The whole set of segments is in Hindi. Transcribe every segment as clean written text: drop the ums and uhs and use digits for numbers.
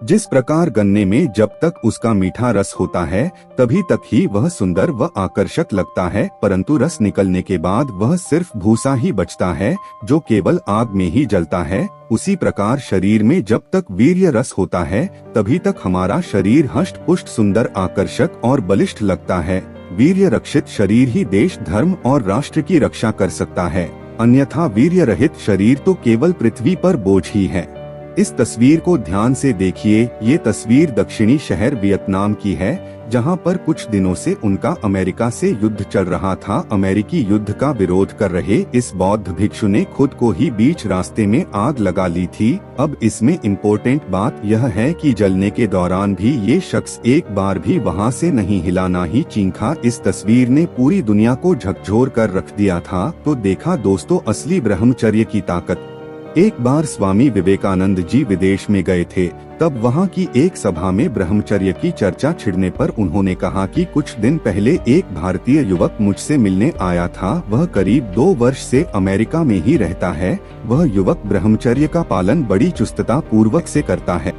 जिस प्रकार गन्ने में जब तक उसका मीठा रस होता है तभी तक ही वह सुंदर व आकर्षक लगता है, परंतु रस निकलने के बाद वह सिर्फ भूसा ही बचता है जो केवल आग में ही जलता है, उसी प्रकार शरीर में जब तक वीर्य रस होता है तभी तक हमारा शरीर हष्ट पुष्ट सुंदर आकर्षक और बलिष्ठ लगता है। वीर्य रक्षित शरीर ही देश धर्म और राष्ट्र की रक्षा कर सकता है, अन्यथा वीर्य रहित शरीर तो केवल पृथ्वी पर बोझ ही है। इस तस्वीर को ध्यान से देखिए। ये तस्वीर दक्षिणी शहर वियतनाम की है जहां पर कुछ दिनों से उनका अमेरिका से युद्ध चल रहा था। अमेरिकी युद्ध का विरोध कर रहे इस बौद्ध भिक्षु ने खुद को ही बीच रास्ते में आग लगा ली थी। अब इसमें इम्पोर्टेंट बात यह है कि जलने के दौरान भी ये शख्स एक बार भी वहां से नहीं हिला, ना ही चीखा। इस तस्वीर ने पूरी दुनिया को झकझोर कर रख दिया था। तो देखा दोस्तों असली ब्रह्मचर्य की ताकत। एक बार स्वामी विवेकानंद जी विदेश में गए थे, तब वहाँ की एक सभा में ब्रह्मचर्य की चर्चा छिड़ने पर उन्होंने कहा कि कुछ दिन पहले एक भारतीय युवक मुझसे मिलने आया था। वह करीब 2 वर्ष से अमेरिका में ही रहता है। वह युवक ब्रह्मचर्य का पालन बड़ी चुस्तता पूर्वक से करता है।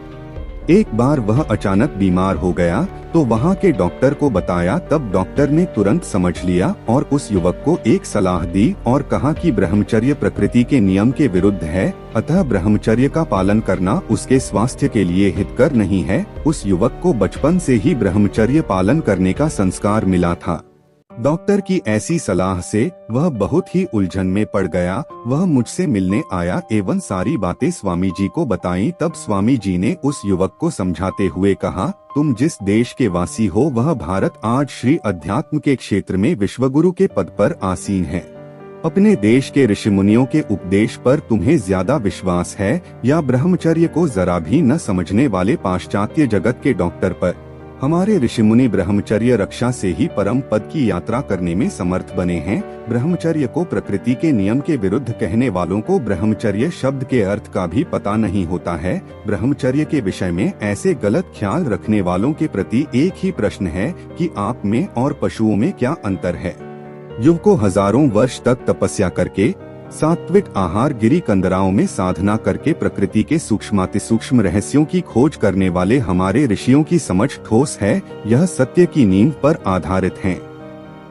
एक बार वह अचानक बीमार हो गया तो वहाँ के डॉक्टर को बताया, तब डॉक्टर ने तुरंत समझ लिया और उस युवक को एक सलाह दी और कहा कि ब्रह्मचर्य प्रकृति के नियम के विरुद्ध है, अतः ब्रह्मचर्य का पालन करना उसके स्वास्थ्य के लिए हितकर नहीं है। उस युवक को बचपन से ही ब्रह्मचर्य पालन करने का संस्कार मिला था। डॉक्टर की ऐसी सलाह से वह बहुत ही उलझन में पड़ गया। वह मुझसे मिलने आया एवं सारी बातें स्वामी जी को बताई। तब स्वामी जी ने उस युवक को समझाते हुए कहा, तुम जिस देश के वासी हो वह भारत आज श्री अध्यात्म के क्षेत्र में विश्वगुरु के पद पर आसीन है। अपने देश के ऋषि मुनियों के उपदेश पर तुम्हें ज्यादा विश्वास है या ब्रह्मचर्य को जरा भी न समझने वाले पाश्चात्य जगत के डॉक्टर पर? हमारे ऋषि मुनि ब्रह्मचर्य रक्षा से ही परम पद की यात्रा करने में समर्थ बने हैं। ब्रह्मचर्य को प्रकृति के नियम के विरुद्ध कहने वालों को ब्रह्मचर्य शब्द के अर्थ का भी पता नहीं होता है। ब्रह्मचर्य के विषय में ऐसे गलत ख्याल रखने वालों के प्रति एक ही प्रश्न है कि आप में और पशुओं में क्या अंतर है। युवकों हजारों वर्ष तक तपस्या करके, सात्विक आहार, गिरी कंदराओं में साधना करके प्रकृति के सूक्ष्माति सूक्ष्म रहस्यों की खोज करने वाले हमारे ऋषियों की समझ ठोस है। यह सत्य की नींव पर आधारित है।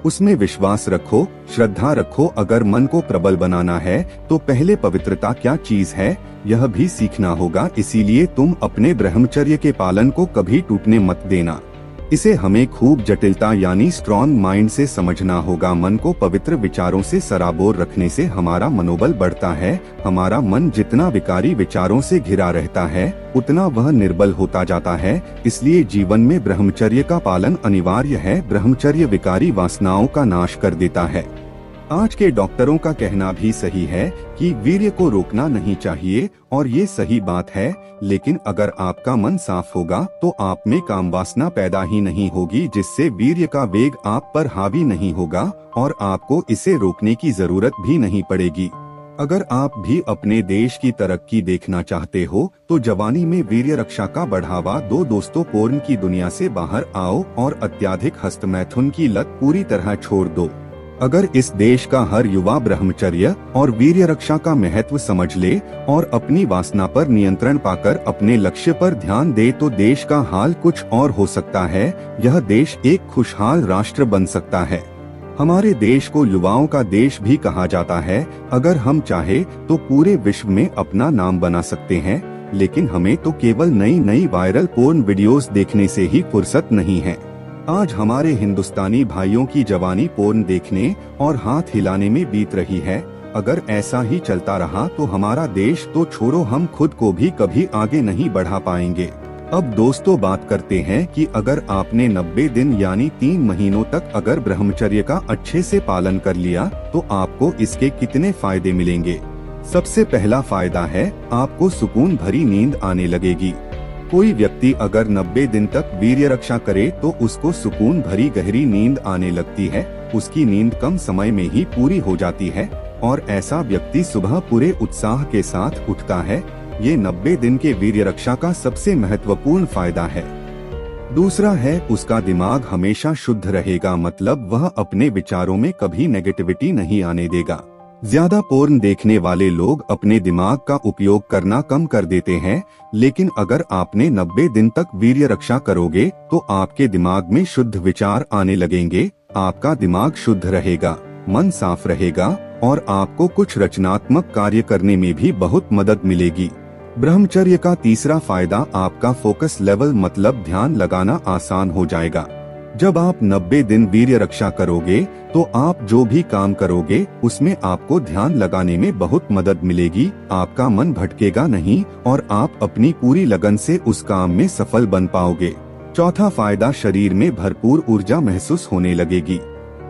उसमें विश्वास रखो, श्रद्धा रखो। अगर मन को प्रबल बनाना है तो पहले पवित्रता क्या चीज है यह भी सीखना होगा। इसीलिए तुम अपने ब्रह्मचर्य के पालन को कभी टूटने मत देना। इसे हमें खूब जटिलता यानी स्ट्रॉन्ग माइंड से समझना होगा। मन को पवित्र विचारों से सराबोर रखने से हमारा मनोबल बढ़ता है। हमारा मन जितना विकारी विचारों से घिरा रहता है उतना वह निर्बल होता जाता है। इसलिए जीवन में ब्रह्मचर्य का पालन अनिवार्य है। ब्रह्मचर्य विकारी वासनाओं का नाश कर देता है। आज के डॉक्टरों का कहना भी सही है कि वीर्य को रोकना नहीं चाहिए और ये सही बात है, लेकिन अगर आपका मन साफ होगा तो आप में काम वासना पैदा ही नहीं होगी, जिससे वीर्य का वेग आप पर हावी नहीं होगा और आपको इसे रोकने की जरूरत भी नहीं पड़ेगी। अगर आप भी अपने देश की तरक्की देखना चाहते हो तो जवानी में वीर्य रक्षा का बढ़ावा दो। दोस्तों, पोर्न की दुनिया से बाहर आओ और अत्याधिक हस्तमैथुन की लत पूरी तरह छोड़ दो। अगर इस देश का हर युवा ब्रह्मचर्य और वीर्य रक्षा का महत्व समझ ले और अपनी वासना पर नियंत्रण पाकर अपने लक्ष्य पर ध्यान दे तो देश का हाल कुछ और हो सकता है। यह देश एक खुशहाल राष्ट्र बन सकता है। हमारे देश को युवाओं का देश भी कहा जाता है। अगर हम चाहे तो पूरे विश्व में अपना नाम बना सकते हैं, लेकिन हमें तो केवल नई नई वायरल पोर्न वीडियोस देखने से ही फुर्सत नहीं है। आज हमारे हिंदुस्तानी भाइयों की जवानी पोर्न देखने और हाथ हिलाने में बीत रही है। अगर ऐसा ही चलता रहा तो हमारा देश तो छोड़ो, हम खुद को भी कभी आगे नहीं बढ़ा पाएंगे। अब दोस्तों बात करते हैं कि अगर आपने 90 दिन यानी 3 महीनों तक अगर ब्रह्मचर्य का अच्छे से पालन कर लिया तो आपको इसके कितने फायदे मिलेंगे। सबसे पहला फायदा है, आपको सुकून भरी नींद आने लगेगी। कोई व्यक्ति अगर 90 दिन तक वीर्य रक्षा करे तो उसको सुकून भरी गहरी नींद आने लगती है। उसकी नींद कम समय में ही पूरी हो जाती है और ऐसा व्यक्ति सुबह पूरे उत्साह के साथ उठता है। ये 90 दिन के वीर्य रक्षा का सबसे महत्वपूर्ण फायदा है। दूसरा है, उसका दिमाग हमेशा शुद्ध रहेगा, मतलब वह अपने विचारों में कभी नेगेटिविटी नहीं आने देगा। ज्यादा पोर्न देखने वाले लोग अपने दिमाग का उपयोग करना कम कर देते हैं, लेकिन अगर आपने 90 दिन तक वीर्य रक्षा करोगे तो आपके दिमाग में शुद्ध विचार आने लगेंगे, आपका दिमाग शुद्ध रहेगा, मन साफ रहेगा और आपको कुछ रचनात्मक कार्य करने में भी बहुत मदद मिलेगी। ब्रह्मचर्य का तीसरा फायदा, आपका फोकस लेवल मतलब ध्यान लगाना आसान हो जाएगा। जब आप 90 दिन वीर्य रक्षा करोगे तो आप जो भी काम करोगे उसमें आपको ध्यान लगाने में बहुत मदद मिलेगी, आपका मन भटकेगा नहीं और आप अपनी पूरी लगन से उस काम में सफल बन पाओगे। चौथा फायदा, शरीर में भरपूर ऊर्जा महसूस होने लगेगी।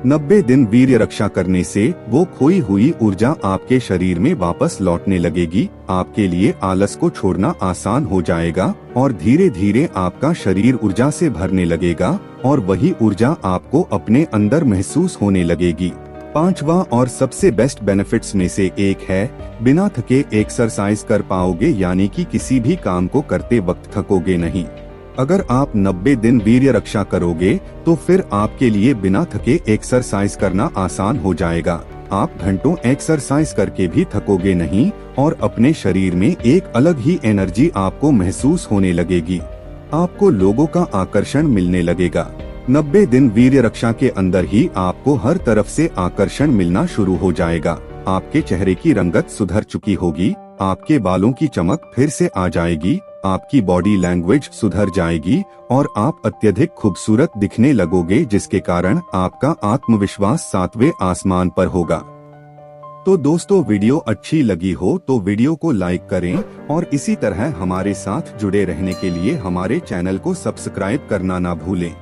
90 दिन वीर्य रक्षा करने से वो खोई हुई ऊर्जा आपके शरीर में वापस लौटने लगेगी, आपके लिए आलस को छोड़ना आसान हो जाएगा और धीरे धीरे आपका शरीर ऊर्जा से भरने लगेगा और वही ऊर्जा आपको अपने अंदर महसूस होने लगेगी। पांचवा और सबसे बेस्ट बेनिफिट्स में से एक है, बिना थके एक्सरसाइज कर पाओगे, यानी कि किसी भी काम को करते वक्त थकोगे नहीं। अगर आप 90 दिन वीर्य रक्षा करोगे तो फिर आपके लिए बिना थके एक्सरसाइज करना आसान हो जाएगा। आप घंटों एक्सरसाइज करके भी थकोगे नहीं और अपने शरीर में एक अलग ही एनर्जी आपको महसूस होने लगेगी। आपको लोगों का आकर्षण मिलने लगेगा। 90 दिन वीर्य रक्षा के अंदर ही आपको हर तरफ से आकर्षण मिलना शुरू हो जाएगा। आपके चेहरे की रंगत सुधर चुकी होगी, आपके बालों की चमक फिर से आ जाएगी, आपकी बॉडी लैंग्वेज सुधर जाएगी और आप अत्यधिक खूबसूरत दिखने लगोगे, जिसके कारण आपका आत्मविश्वास 7वें आसमान पर होगा। तो दोस्तों, वीडियो अच्छी लगी हो तो वीडियो को लाइक करें और इसी तरह हमारे साथ जुड़े रहने के लिए हमारे चैनल को सब्सक्राइब करना ना भूलें।